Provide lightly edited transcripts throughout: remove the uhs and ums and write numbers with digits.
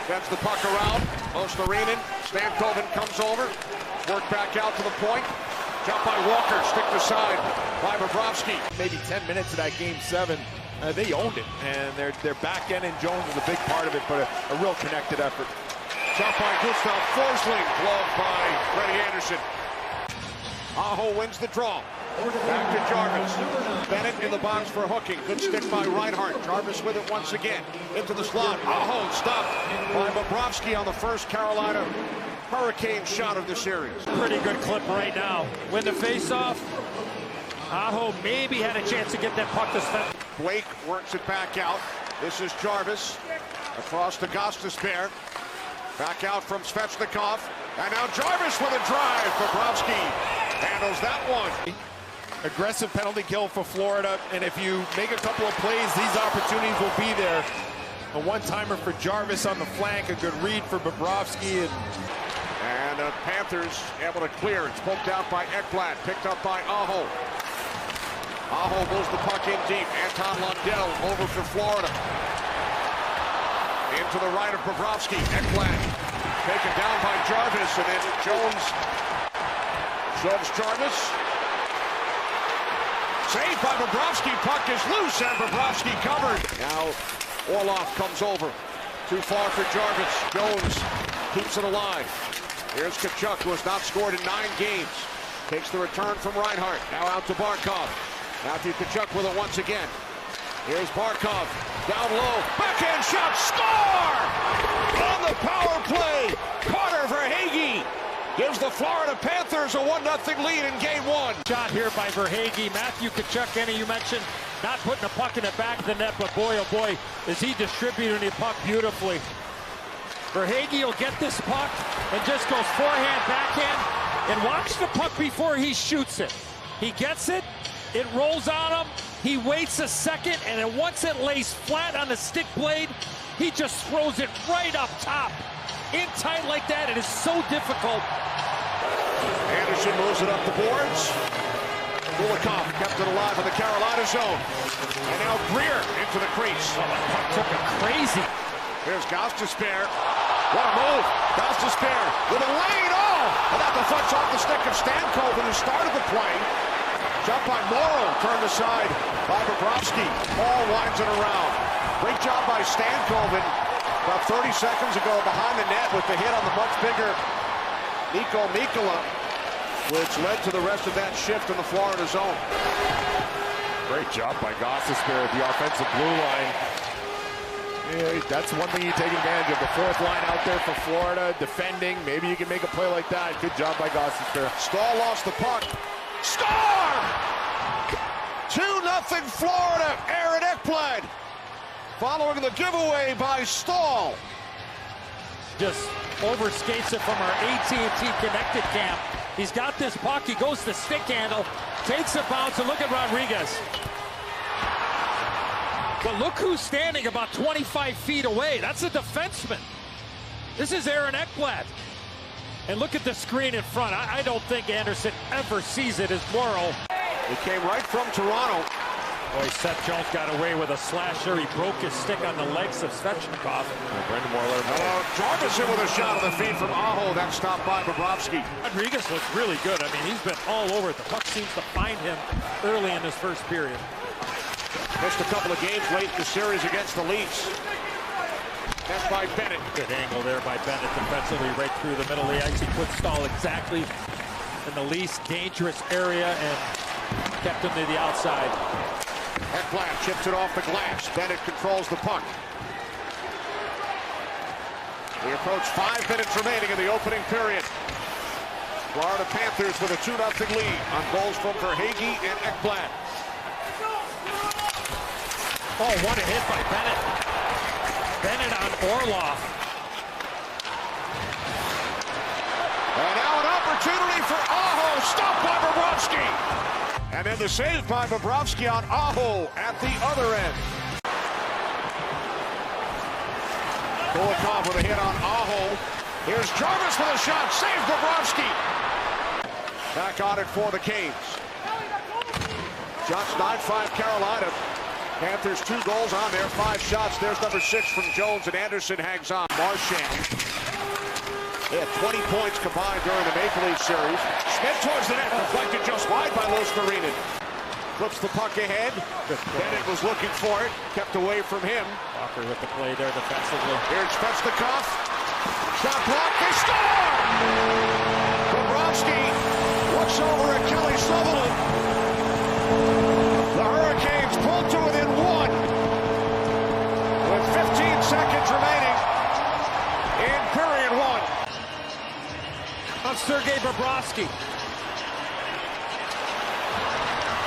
Sends the puck around. Ostarinen. Stankoven comes over. Work back out to the point. Jump by Walker. Sticked aside by Bobrovsky. Maybe 10 minutes of that game 7. They owned it, and their back end and Jones was a big part of it, but a real connected effort. Shot by Gustav Forsling, gloved by Freddie Anderson. Aho wins the draw. Back to Jarvis. Bennett in the box for hooking. Good stick by Reinhart. Jarvis with it once again. Into the slot. Aho stopped by Bobrovsky on the first Carolina Hurricane shot of the series. Pretty good clip right now. Win the faceoff. Aho maybe had a chance to get that puck to Sven. Blake works it back out. This is Jarvis. Across to Gostisbehere. Back out from Svechnikov. And now Jarvis with a drive. Bobrovsky handles that one. Aggressive penalty kill for Florida, and if you make a couple of plays, these opportunities will be there. A one-timer for Jarvis on the flank, a good read for Bobrovsky. And Panthers able to clear. It's poked out by Ekblad, picked up by Aho. Aho moves the puck in deep. Anton Lundell over for Florida. Into the right of Bobrovsky. Ekblad taken down by Jarvis, and then Jones shoves Jarvis. Saved by Bobrovsky. Puck is loose, and Bobrovsky covered. Now Orlov comes over. Too far for Jarvis. Jones keeps it alive. Here's Tkachuk, who has not scored in 9 games. Takes the return from Reinhart. Now out to Barkov. Matthew Tkachuk with it once again. Here's Barkov. Down low. Backhand shot. Score! On the power play. Carter Verhaeghe gives the Florida Panthers a 1-0 lead in game 1. Shot here by Verhaeghe. Matthew Tkachuk, Kenny, you mentioned not putting the puck in the back of the net, but boy, oh boy, is he distributing the puck beautifully. Verhaeghe will get this puck and just goes forehand, backhand, and watch the puck before he shoots it. He gets it, it rolls on him, he waits a second, and then once it lays flat on the stick blade, he just throws it right up top. In tight like that, it is so difficult. Anderson moves it up the boards. Kulikov kept it alive in the Carolina zone. And now Greer into the crease. Oh, the puck took it crazy. Here's Gostisbehere. What a move. Gostisbehere with a lane. Oh! And that deflects off the stick of Stankoven, who started the play. Shot by Morrow, turned aside by Bobrovsky. Paul winds it around. Great job by Stankoven. About 30 seconds ago behind the net with the hit on the much bigger Nico Mikkola, which led to the rest of that shift in the Florida zone. Great job by Gostisbehere at the offensive blue line. Yeah, that's one thing you take advantage of. The 4th line out there for Florida, defending. Maybe you can make a play like that. Good job by Gostisbehere. Stahl lost the puck. Score! 2-0 Florida. Aaron Ekblad following the giveaway by Stahl. Just overskates it from our AT&T connected camp. He's got this puck. He goes to stick handle, takes a bounce, and look at Rodriguez. But look who's standing about 25 feet away. That's a defenseman. This is Aaron Ekblad. And look at the screen in front. I don't think Anderson ever sees it as Morrow. It came right from Toronto. Boy, Seth Jones got away with a slasher. He broke his stick on the legs of Svechnikov. Brendan Moore. Jarvis in with a shot of the feet from Aho. That's stopped by Bobrovsky. Rodriguez looks really good. I mean, he's been all over it. The puck seems to find him early in this first period. Missed a couple of games late in the series against the Leafs. That's by Bennett. Good angle there by Bennett defensively right through the middle of the ice. He put Stahl exactly in the least dangerous area and kept him to the outside. Ekblad chips it off the glass. Bennett controls the puck. We approach 5 minutes remaining in the opening period. Florida Panthers with a 2-0 lead on goals from Verhaeghe and Ekblad. Oh, what a hit by Bennett. Bennett on Orlov. And now an opportunity for Aho. Stopped by Bobrovsky. And then the save by Bobrovsky on Aho at the other end. Kulikov with a hit on Aho. Here's Jarvis with a shot. Saves Bobrovsky. Back on it for the Canes. Shots 9-5 Carolina. Panthers 2 goals on there, 5 shots. There's number 6 from Jones, and Anderson hangs on. Marchand. They had 20 points combined during the Maple Leaf series. Smith towards the net, deflected just wide by Luostarinen. Flips the puck ahead. Bennett was looking for it, kept away from him. Walker with the play there defensively. Here's Svechnikov. Shot blocked, they score! Bobrovsky looks over at Kelly Sutherland. The Hurricanes pulled to within 1 with 15 seconds remaining in period 1. On Sergei Bobrovsky.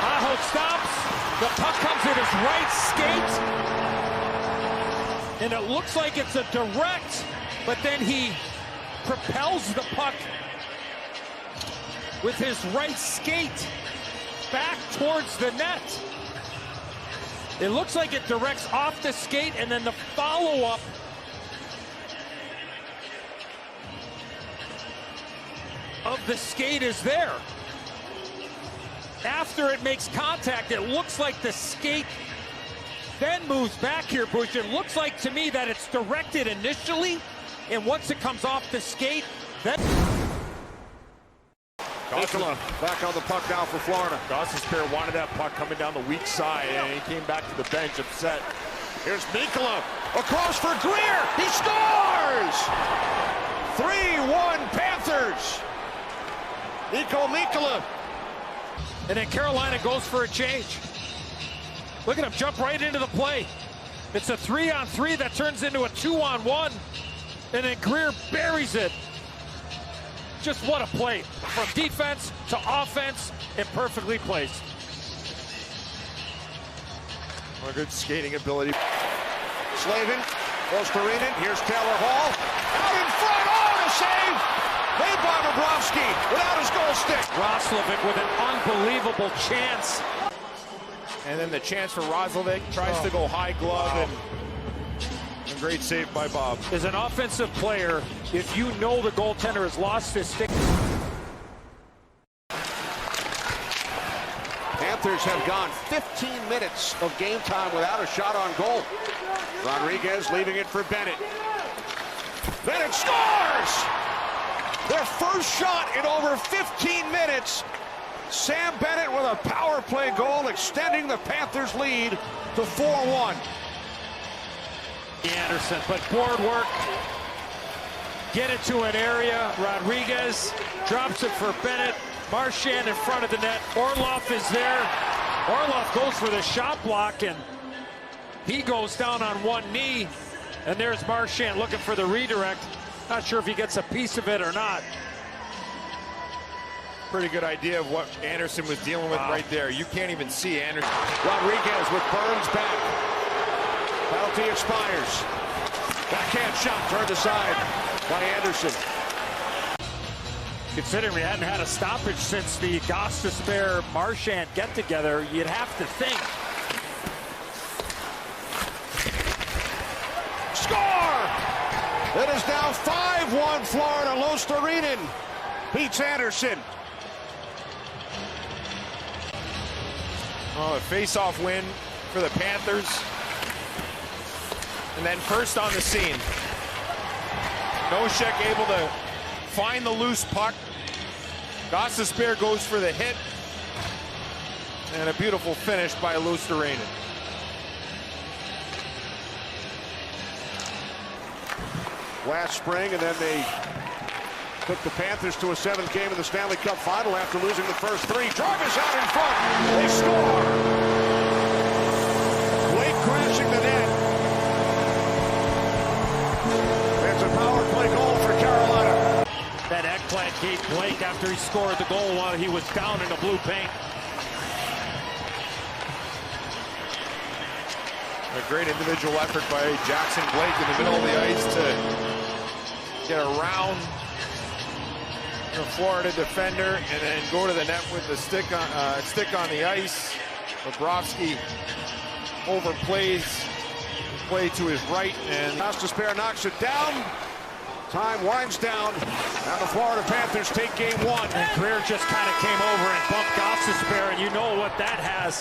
Aho stops. The puck comes in his right skate. And it looks like it's a direct, but then he propels the puck with his right skate back towards the net. It looks like it directs off the skate, and then the follow-up of the skate is there. After it makes contact, it looks like the skate then moves back here, Bush. It looks like to me that it's directed initially, and once it comes off the skate, then... Mikkola back on the puck now for Florida. Gostisbehere wanted that puck coming down the weak side, and he came back to the bench upset. Here's Mikkola across for Greer. He scores! 3-1 Panthers. Mikkola. And then Carolina goes for a change. Look at him jump right into the play. It's a 3-on-3 that turns into a 2-on-1. And then Greer buries it. Just what a play. From defense to offense, and perfectly placed. What a good skating ability. Slavin, Luostarinen. Here's Taylor Hall. Out in front. Oh, the save! Made by Bobrovsky without his goal stick. Roslovic with an unbelievable chance. And then the chance for Roslovic, tries to go high glove, and a great save by Bob. As an offensive player, if you know the goaltender has lost his stick. Panthers have gone 15 minutes of game time without a shot on goal. Rodriguez leaving it for Bennett. Bennett scores! Their first shot in over 15 minutes. Sam Bennett with a power play goal, extending the Panthers' lead to 4-1. Anderson, but board work. Get it to an area. Rodriguez drops it for Bennett. Marchand in front of the net. Orlov is there. Orlov goes for the shot block, and he goes down on one knee. And there's Marchand looking for the redirect. Not sure if he gets a piece of it or not. Pretty good idea of what Anderson was dealing with right there. You can't even see Anderson. Rodriguez with Burns back. Penalty expires. Backhand shot turned aside by Anderson. Considering we hadn't had a stoppage since the Gostisbehere-Marchand get-together, you'd have to think. Score! It is now 5-1 Florida. Luostarinen beats Anderson. Oh, a face-off win for the Panthers. And then first on the scene. Nosek able to find the loose puck. Gostisbehere goes for the hit. And a beautiful finish by Luostarinen. Last spring, and then they took the Panthers to a 7th game of the Stanley Cup final after losing the first 3. Jarvis out in front. They score. Blake crashing the net. It's a power play goal for Carolina. That eggplant gave Blake after he scored the goal while he was down in the blue paint. A great individual effort by Jackson Blake in the middle of the ice to get around the Florida defender and then go to the net with the stick on the ice. Bobrovsky overplays the play to his right, and Gostisbehere knocks it down. Time winds down. Now the Florida Panthers take game 1. And Greer just kind of came over and bumped Gostisbehere, and you know what that has.